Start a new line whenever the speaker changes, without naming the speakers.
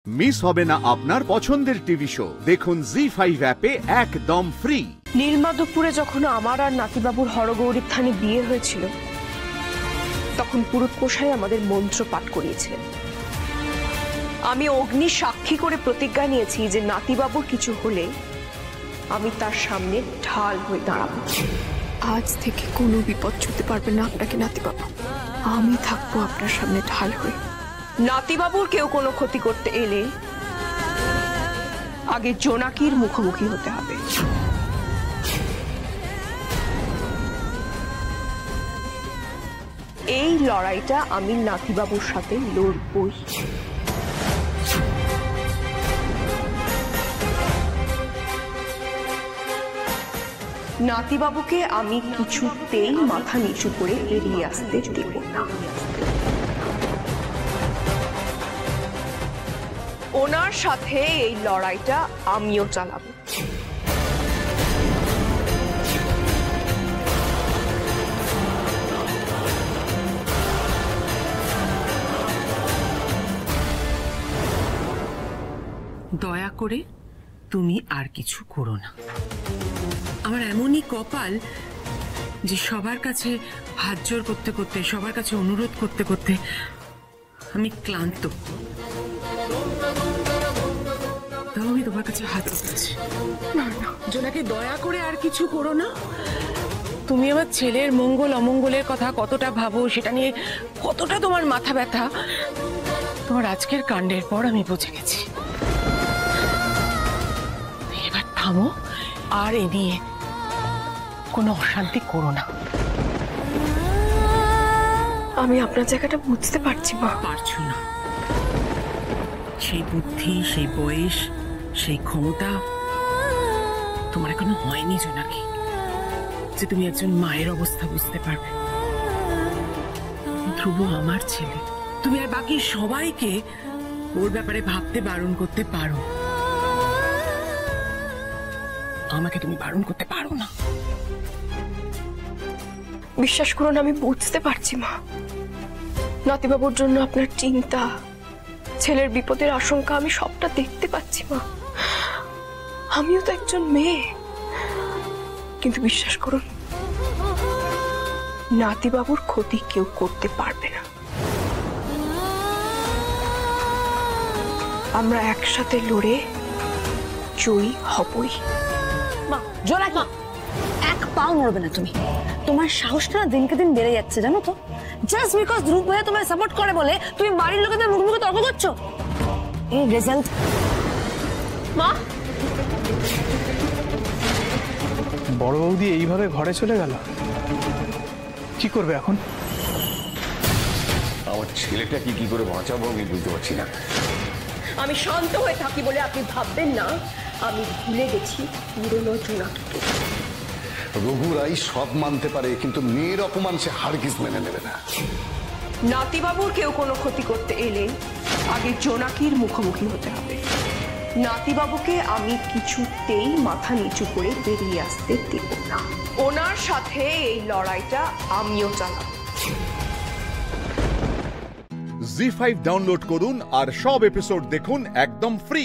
Miss হবে না আপনার পছন্দের টিভি শো। দেখুন জি5 অ্যাপে একদম ফ্রি।
নীলমাধবপুরে যখন আমার আর নাতিবাবুর হরগৌরীর থানে বিয়ে হয়েছিল, তখন পুরুত মশাই আমাদের মন্ত্র পাঠ করিয়েছিলেন। আমি অগ্নি সাক্ষী করে প্রতিজ্ঞা নিয়েছি যে নাতিবাবুর কিছু হলে আমি তার সামনে ঢাল হয়ে দাঁড়াবো।
আজ থেকে কোনো বিপদ ছুঁতে পারবে না আপনাকে নাতিবাবু। আমি থাকবো আপনার সামনে ঢাল হয়ে।
নাতিবাবুর কেউ কোনো ক্ষতি করতে এলে আগে জোনাকির মুখোমুখি হতে হবে। এই লড়াইটা আমি নাতিবাবুর সাথে লড়বই। নাতিবাবুকে আমি কিছুতেই মাথা নিচু করে এড়িয়ে আসতে দেব না। ওনার সাথে এই লড়াইটা আমিও চালাবো।
দয়া করে তুমি আর কিছু করো না। আমার এমনই কপাল যে সবার কাছে হাত জোর করতে করতে, সবার কাছে অনুরোধ করতে করতে আমি ক্লান্ত। তাও আমি তোমার কাছে হাত উঠাচ্ছি। না না জোনাকে, দয়া করে আর কিছু করো না। তুমি আমার ছেলের মঙ্গল অমঙ্গলের কথা কতটা ভাবো, সেটা নিয়ে কতটা তোমার মাথা ব্যথা, তোমার আজকের কাণ্ডের পর আমি বুঝে গেছি। এবার থামো আর এ নিয়ে কোনো অশান্তি করো না।
আমি আপনার জায়গাটা বুঝতে পারছি মা।
পারছো না। সেই বুদ্ধি, সেই বয়স, সেই ক্ষমতা তোমার এখনো হয়নি জোনাকি, যে তুমি একজন মায়ের অবস্থা বুঝতে পারবে। ধ্রুব আমার ছেলে, তুমি আর বাকি সবাইকে ওর ব্যাপারে ভাবতে বারণ করতে পারো, আমাকে তুমি বারণ করতে পারো না।
বিশ্বাস করুন, আমি বুঝতে পারছি মা। নাতিবাবুর জন্য আপনার চিন্তা, ছেলের বিপদের আশঙ্কা, আমি সবটা দেখতে পাচ্ছি মা। আমিও তো একজন মেয়ে। কিন্তু বিশ্বাস করুন, নাতিবাবুর ক্ষতি কেউ করতে পারবে না। আমরা একসাথে লড়ে জয়ী হবই।
মা, জোনাকি, এক পাও নড়বে না তুমি। তোমার সাহসটা দিনকে দিন বেড়ে যাচ্ছে, জানো তো। জাস্ট বিকজ ধ্রুব ভাইয়া তোমায় সাপোর্ট করে বলে তুমি বাড়ির লোকেদের মুখে তর্ক করছো। এই রেজাল্ট।
মা,
বড় বৌদি এইভাবে ঘরে চলে গেল, কি করবে এখন?
আমার ছেলেটাকে কি করে বাঁচাবো আমি বুঝতে পারছি না।
আমি শান্ত হয়ে থাকি বলে আপনি ভাববেন না আমি ভুলে গেছি পুরনো জোনাকিকে।
রঘুরাই সব মানতে পারে, কিন্তু মেয়ের অপমান সে হারগিজ মেনে নেবে না।
নাতিবাবুর কেউ কোনো ক্ষতি করতে এলে আগে জোনাকির মুখোমুখি হতে হবে। নাতিবাবুকে আমি কিছুতেই মাথা নিচু করে বেরিয়ে আসতে দেব না। ওনার সাথে এই লড়াইটা আমিও চালাবো।
জি5 ডাউনলোড করুন আর সব এপিসোড দেখুন একদম ফ্রি।